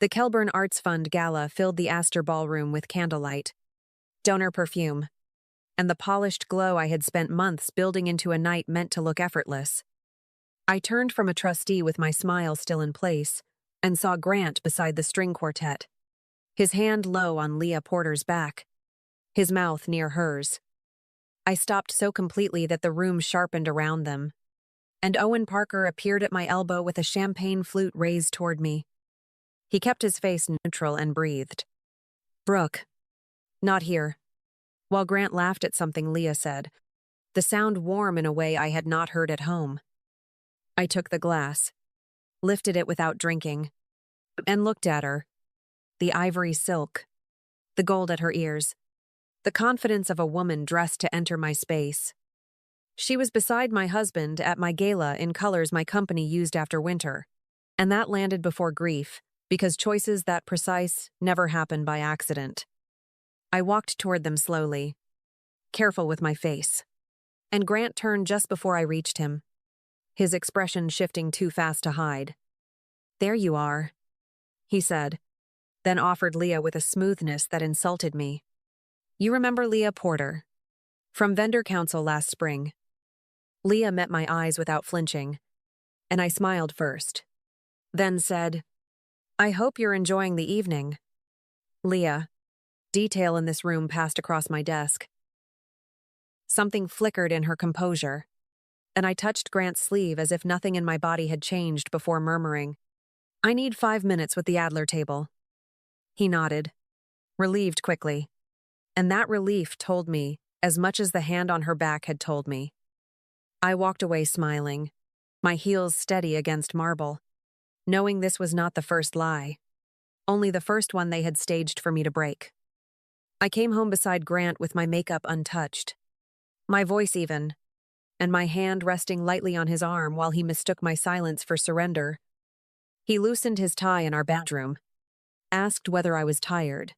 The Kelburn Arts Fund Gala filled the Astor ballroom with candlelight, donor perfume, and the polished glow I had spent months building into a night meant to look effortless. I turned from a trustee with my smile still in place and saw Grant beside the string quartet, his hand low on Leah Porter's back, his mouth near hers. I stopped so completely that the room sharpened around them, and Owen Parker appeared at my elbow with a champagne flute raised toward me. He kept his face neutral and breathed. "Brooke, not here," while Grant laughed at something Leah said, the sound warm in a way I had not heard at home. I took the glass, lifted it without drinking, and looked at her. The ivory silk, the gold at her ears, the confidence of a woman dressed to enter my space. She was beside my husband at my gala in colors my company used after winter, and that landed before grief, because choices that precise never happen by accident. I walked toward them slowly, careful with my face, and Grant turned just before I reached him, his expression shifting too fast to hide. "There you are," he said, then offered Leah with a smoothness that insulted me. "You remember Leah Porter, from Vendor Council last spring?" Leah met my eyes without flinching, and I smiled first, then said, "I hope you're enjoying the evening." Leah, detail in this room passed across my desk. Something flickered in her composure, and I touched Grant's sleeve as if nothing in my body had changed before murmuring, "I need 5 minutes with the Adler table." He nodded, relieved quickly, and that relief told me as much as the hand on her back had told me. I walked away smiling, my heels steady against marble, knowing this was not the first lie, only the first one they had staged for me to break. I came home beside Grant with my makeup untouched, my voice even, and my hand resting lightly on his arm while he mistook my silence for surrender. He loosened his tie in our bedroom, asked whether I was tired,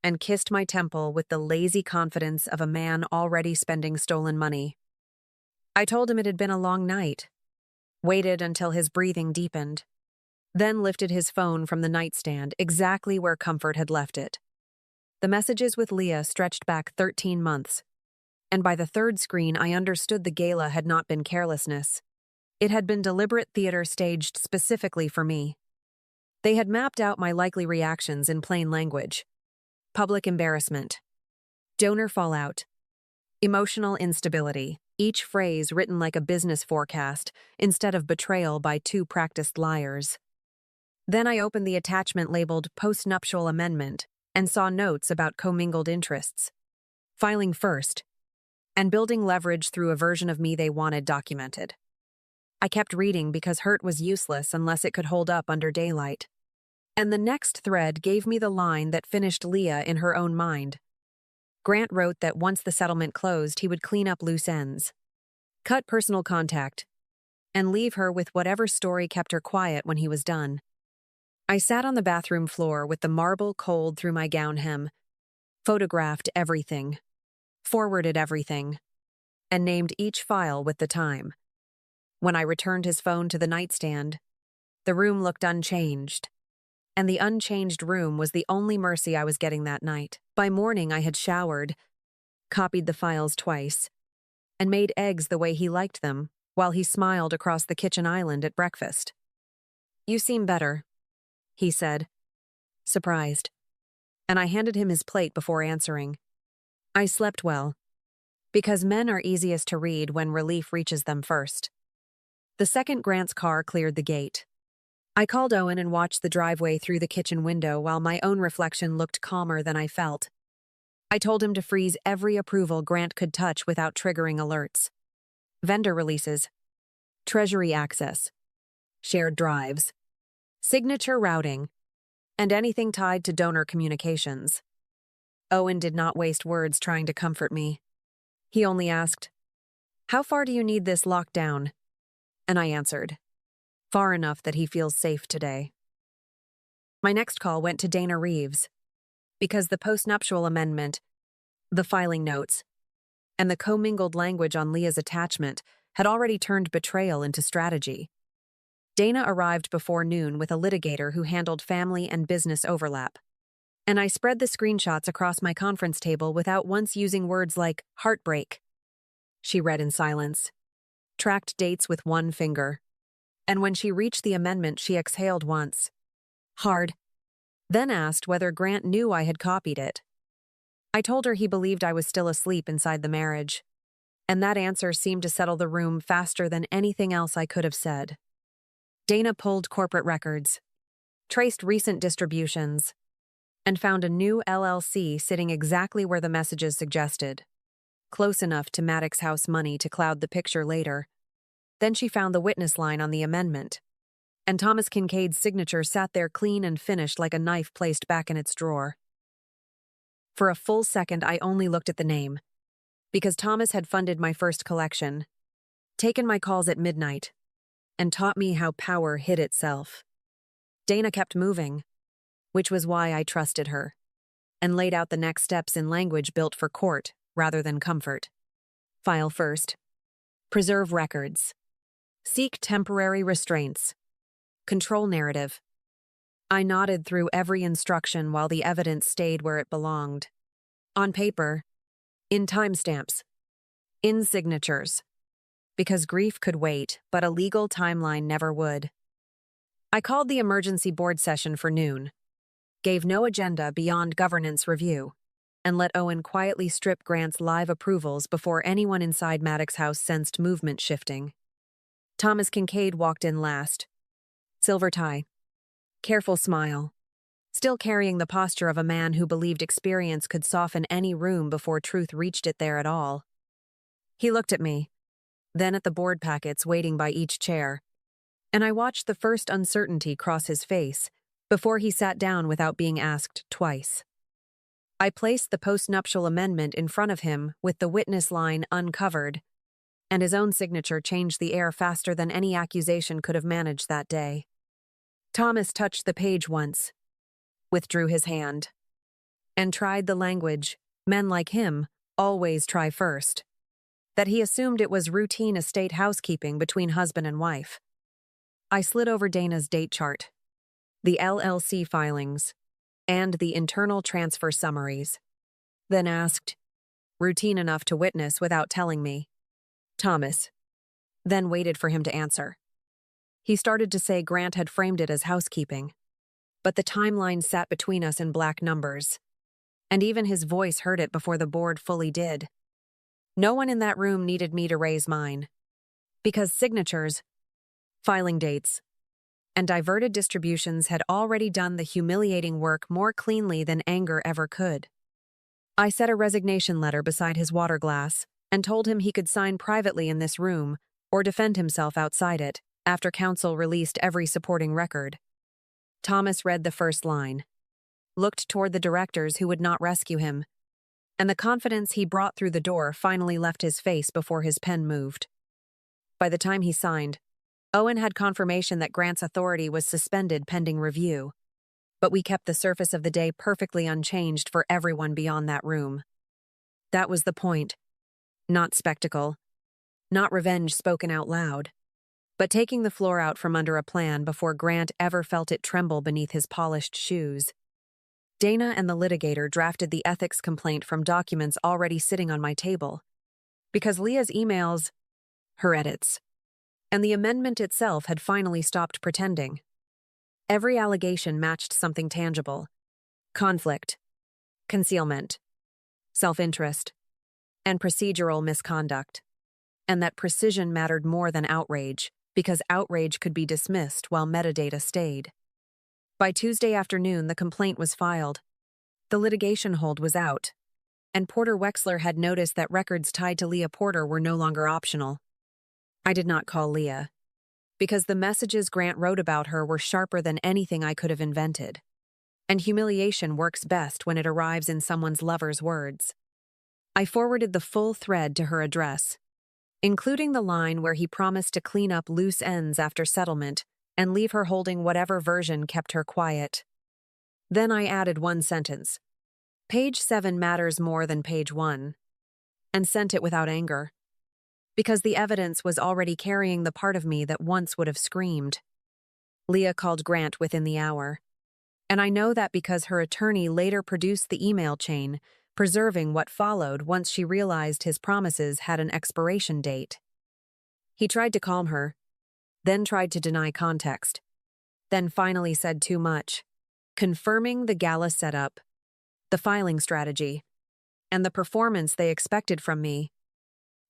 and kissed my temple with the lazy confidence of a man already spending stolen money. I told him it had been a long night, waited until his breathing deepened, then lifted his phone from the nightstand exactly where comfort had left it. The messages with Leah stretched back 13 months, and by the third screen I understood the gala had not been carelessness. It had been deliberate theater staged specifically for me. They had mapped out my likely reactions in plain language. Public embarrassment, donor fallout, emotional instability, each phrase written like a business forecast instead of betrayal by two practiced liars. Then I opened the attachment labeled Postnuptial Amendment and saw notes about commingled interests. Filing first, and building leverage through a version of me they wanted documented. I kept reading because hurt was useless unless it could hold up under daylight. And the next thread gave me the line that finished Leah in her own mind. Grant wrote that once the settlement closed, he would clean up loose ends, cut personal contact, and leave her with whatever story kept her quiet when he was done. I sat on the bathroom floor with the marble cold through my gown hem, photographed everything, forwarded everything, and named each file with the time. When I returned his phone to the nightstand, the room looked unchanged, and the unchanged room was the only mercy I was getting that night. By morning, I had showered, copied the files twice, and made eggs the way he liked them while he smiled across the kitchen island at breakfast. "You seem better," he said, surprised, and I handed him his plate before answering. "I slept well, because men are easiest to read when relief reaches them first." The second Grant's car cleared the gate. I called Owen and watched the driveway through the kitchen window while my own reflection looked calmer than I felt. I told him to freeze every approval Grant could touch without triggering alerts. Vendor releases, treasury access, shared drives, signature routing, and anything tied to donor communications. Owen did not waste words trying to comfort me. He only asked, "How far do you need this locked down?" And I answered, "Far enough that he feels safe today." My next call went to Dana Reeves, because the postnuptial amendment, the filing notes, and the commingled language on Leah's attachment had already turned betrayal into strategy. Dana arrived before noon with a litigator who handled family and business overlap. And I spread the screenshots across my conference table without once using words like heartbreak. She read in silence, tracked dates with one finger. And when she reached the amendment, she exhaled once. Hard. Then asked whether Grant knew I had copied it. I told her he believed I was still asleep inside the marriage. And that answer seemed to settle the room faster than anything else I could have said. Dana pulled corporate records, traced recent distributions, and found a new LLC sitting exactly where the messages suggested, close enough to Maddox House money to cloud the picture later. Then she found the witness line on the amendment, and Thomas Kincaid's signature sat there clean and finished like a knife placed back in its drawer. For a full second, I only looked at the name, because Thomas had funded my first collection, taken my calls at midnight, and taught me how power hid itself. Dana kept moving, which was why I trusted her, and laid out the next steps in language built for court rather than comfort. File first. Preserve records. Seek temporary restraints. Control narrative. I nodded through every instruction while the evidence stayed where it belonged. On paper, in timestamps, in signatures. Because grief could wait, but a legal timeline never would. I called the emergency board session for noon, gave no agenda beyond governance review, and let Owen quietly strip Grant's live approvals before anyone inside Maddox House sensed movement shifting. Thomas Kincaid walked in last. Silver tie. Careful smile. Still carrying the posture of a man who believed experience could soften any room before truth reached it there at all. He looked at me, then at the board packets waiting by each chair, and I watched the first uncertainty cross his face before he sat down without being asked twice. I placed the postnuptial amendment in front of him with the witness line uncovered, and his own signature changed the air faster than any accusation could have managed that day. Thomas touched the page once, withdrew his hand, and tried the language men like him always try first. That he assumed it was routine estate housekeeping between husband and wife. I slid over Dana's date chart, the LLC filings, and the internal transfer summaries, then asked, routine enough to witness without telling me, Thomas, then waited for him to answer. He started to say Grant had framed it as housekeeping, but the timeline sat between us in black numbers, and even his voice heard it before the board fully did. No one in that room needed me to raise mine, because signatures, filing dates, and diverted distributions had already done the humiliating work more cleanly than anger ever could. I set a resignation letter beside his water glass and told him he could sign privately in this room or defend himself outside it after counsel released every supporting record. Thomas read the first line, looked toward the directors who would not rescue him, and the confidence he brought through the door finally left his face before his pen moved. By the time he signed, Owen had confirmation that Grant's authority was suspended pending review, but we kept the surface of the day perfectly unchanged for everyone beyond that room. That was the point. Not spectacle, not revenge spoken out loud, but taking the floor out from under a plan before Grant ever felt it tremble beneath his polished shoes. Dana and the litigator drafted the ethics complaint from documents already sitting on my table, because Leah's emails, her edits, and the amendment itself had finally stopped pretending. Every allegation matched something tangible: conflict, concealment, self-interest, and procedural misconduct. And that precision mattered more than outrage, because outrage could be dismissed while metadata stayed. By Tuesday afternoon, the complaint was filed. The litigation hold was out, and Porter Wexler had noticed that records tied to Leah Porter were no longer optional. I did not call Leah, because the messages Grant wrote about her were sharper than anything I could have invented. And humiliation works best when it arrives in someone's lover's words. I forwarded the full thread to her address, including the line where he promised to clean up loose ends after settlement and leave her holding whatever version kept her quiet. Then I added one sentence: Page 7 matters more than page 1, and sent it without anger, because the evidence was already carrying the part of me that once would have screamed. Leah called Grant within the hour. And I know that because her attorney later produced the email chain, preserving what followed once she realized his promises had an expiration date. He tried to calm her, then tried to deny context, then finally said too much, confirming the Gala setup, the filing strategy, and the performance they expected from me.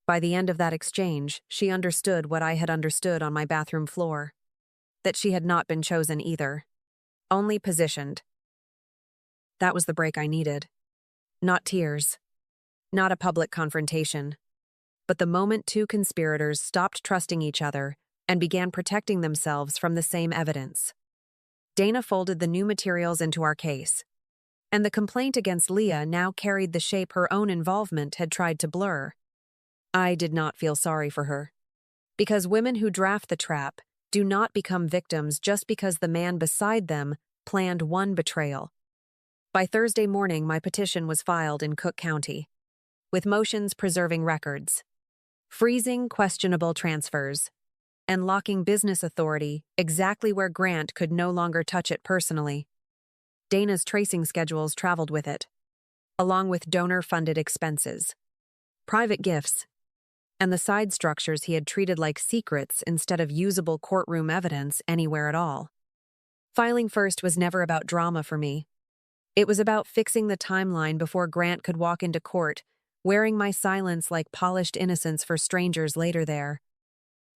By the end of that exchange, she understood what I had understood on my bathroom floor, that she had not been chosen either, only positioned. That was the break I needed. Not tears, not a public confrontation, but the moment two conspirators stopped trusting each other and began protecting themselves from the same evidence. Dana folded the new materials into our case, and the complaint against Leah now carried the shape her own involvement had tried to blur. I did not feel sorry for her, because women who draft the trap do not become victims just because the man beside them planned one betrayal. By Thursday morning, my petition was filed in Cook County, with motions preserving records, freezing questionable transfers, and locking business authority exactly where Grant could no longer touch it personally. Dana's tracing schedules traveled with it, along with donor-funded expenses, private gifts, and the side structures he had treated like secrets instead of usable courtroom evidence anywhere at all. Filing first was never about drama for me. It was about fixing the timeline before Grant could walk into court, wearing my silence like polished innocence for strangers later there.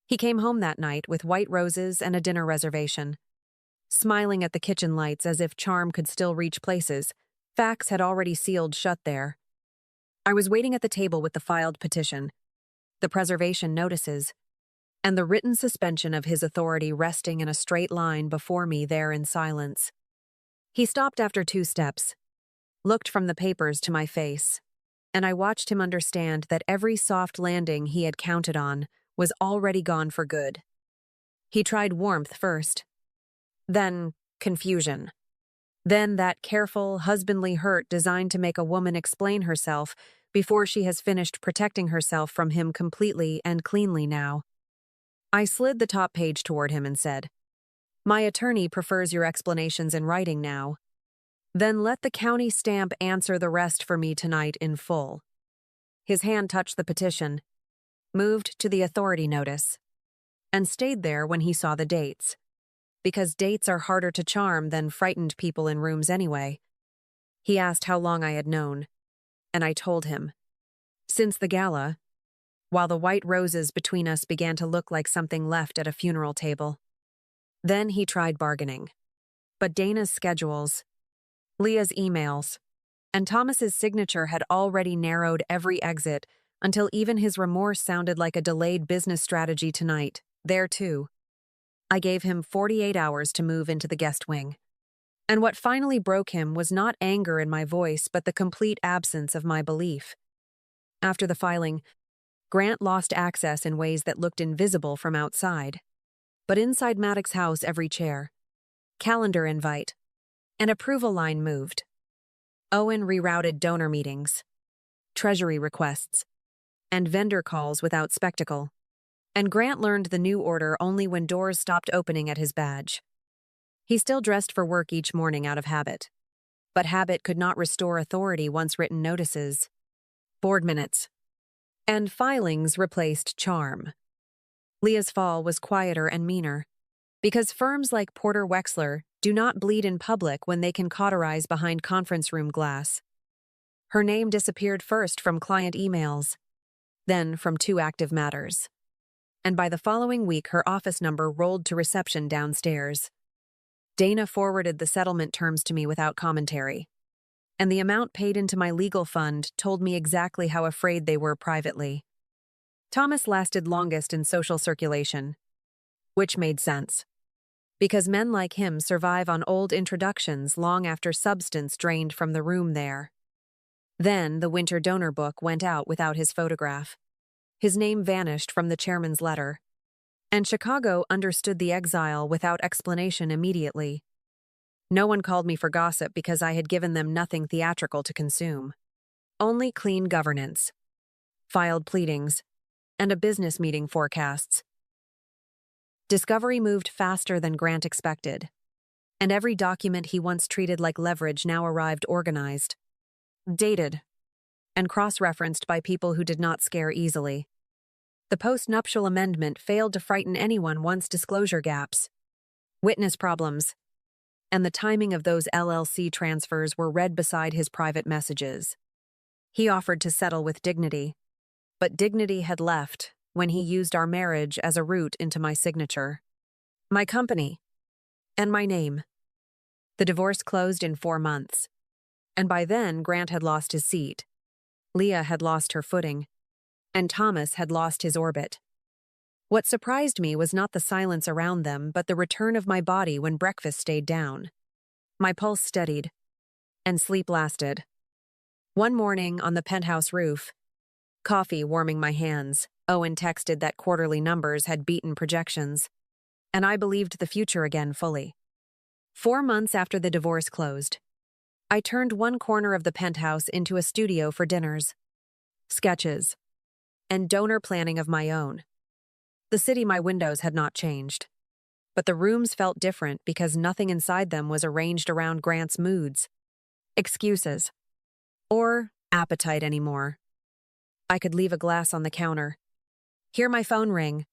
He came home that night with white roses and a dinner reservation. Smiling at the kitchen lights as if charm could still reach places, facts had already sealed shut there. I was waiting at the table with the filed petition, the preservation notices, and the written suspension of his authority resting in a straight line before me there in silence. He stopped after 2 steps, looked from the papers to my face, and I watched him understand that every soft landing he had counted on was already gone for good. He tried warmth first, then confusion, then that careful, husbandly hurt designed to make a woman explain herself before she has finished protecting herself from him completely and cleanly now. I slid the top page toward him and said, "My attorney prefers your explanations in writing now. Then let the county stamp answer the rest for me tonight in full." His hand touched the petition, moved to the authority notice, and stayed there when he saw the dates, because dates are harder to charm than frightened people in rooms anyway. He asked how long I had known, and I told him. Since the Gala, while the white roses between us began to look like something left at a funeral table. Then he tried bargaining. But Dana's schedules, Leah's emails, and Thomas's signature had already narrowed every exit until even his remorse sounded like a delayed business strategy tonight, there too. I gave him 48 hours to move into the guest wing. And what finally broke him was not anger in my voice, but the complete absence of my belief. After the filing, Grant lost access in ways that looked invisible from outside. But inside Maddox's house, every chair, calendar invite, and approval line moved. Owen rerouted donor meetings, treasury requests, and vendor calls without spectacle. And Grant learned the new order only when doors stopped opening at his badge. He still dressed for work each morning out of habit. But habit could not restore authority once written notices, board minutes, and filings replaced charm. Leah's fall was quieter and meaner, because firms like Porter Wexler do not bleed in public when they can cauterize behind conference room glass. Her name disappeared first from client emails, then from 2 active matters. And by the following week, her office number rolled to reception downstairs. Dana forwarded the settlement terms to me without commentary, and the amount paid into my legal fund told me exactly how afraid they were privately. Thomas lasted longest in social circulation, which made sense, because men like him survive on old introductions long after substance drained from the room there. Then the winter donor book went out without his photograph. His name vanished from the chairman's letter, and Chicago understood the exile without explanation immediately. No one called me for gossip because I had given them nothing theatrical to consume. Only clean governance, filed pleadings, and a business meeting forecasts. Discovery moved faster than Grant expected, and every document he once treated like leverage now arrived organized, dated, and cross-referenced by people who did not scare easily. The post-nuptial amendment failed to frighten anyone once disclosure gaps, witness problems, and the timing of those LLC transfers were read beside his private messages. He offered to settle with dignity, but dignity had left when he used our marriage as a route into my signature, my company, and my name. The divorce closed in 4 months, and by then Grant had lost his seat, Leah had lost her footing, and Thomas had lost his orbit. What surprised me was not the silence around them, but the return of my body when breakfast stayed down. My pulse steadied, and sleep lasted. One morning on the penthouse roof, coffee warming my hands, Owen texted that quarterly numbers had beaten projections, and I believed the future again fully. 4 months after the divorce closed, I turned one corner of the penthouse into a studio for dinners, sketches, and donor planning of my own. The city my windows had not changed, but the rooms felt different because nothing inside them was arranged around Grant's moods, excuses, or appetite anymore. I could leave a glass on the counter, hear my phone ring,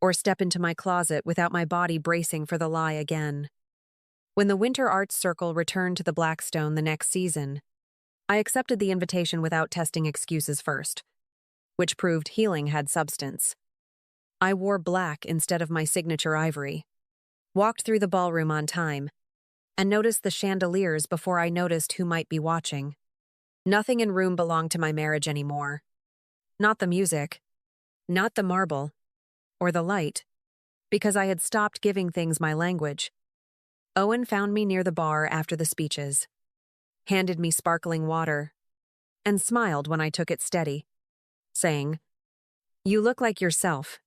or step into my closet without my body bracing for the lie again. When the Winter Arts Circle returned to the Blackstone the next season, I accepted the invitation without testing excuses first, which proved healing had substance. I wore black instead of my signature ivory, walked through the ballroom on time, and noticed the chandeliers before I noticed who might be watching. Nothing in room belonged to my marriage anymore. Not the music, not the marble, or the light, because I had stopped giving things my language. Owen found me near the bar after the speeches, handed me sparkling water, and smiled when I took it steady, saying, "You look like yourself."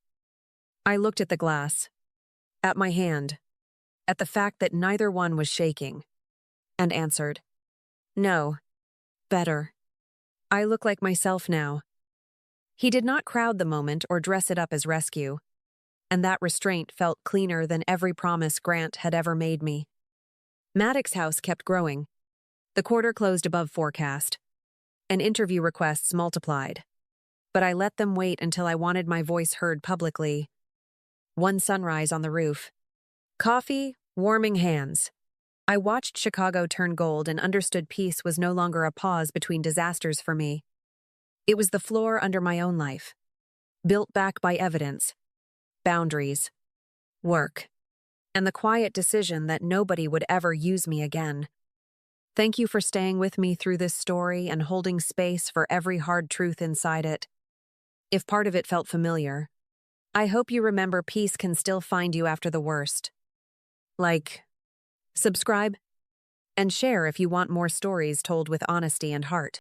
I looked at the glass, at my hand, at the fact that neither one was shaking, and answered, "No, better. I look like myself now." He did not crowd the moment or dress it up as rescue, and that restraint felt cleaner than every promise Grant had ever made me. Maddox's house kept growing. The quarter closed above forecast, and interview requests multiplied. But I let them wait until I wanted my voice heard publicly. One sunrise on the roof. Coffee, warming hands. I watched Chicago turn gold and understood peace was no longer a pause between disasters for me. It was the floor under my own life, built back by evidence, boundaries, work, and the quiet decision that nobody would ever use me again. Thank you for staying with me through this story and holding space for every hard truth inside it. If part of it felt familiar, I hope you remember peace can still find you after the worst. Like, subscribe, and share if you want more stories told with honesty and heart.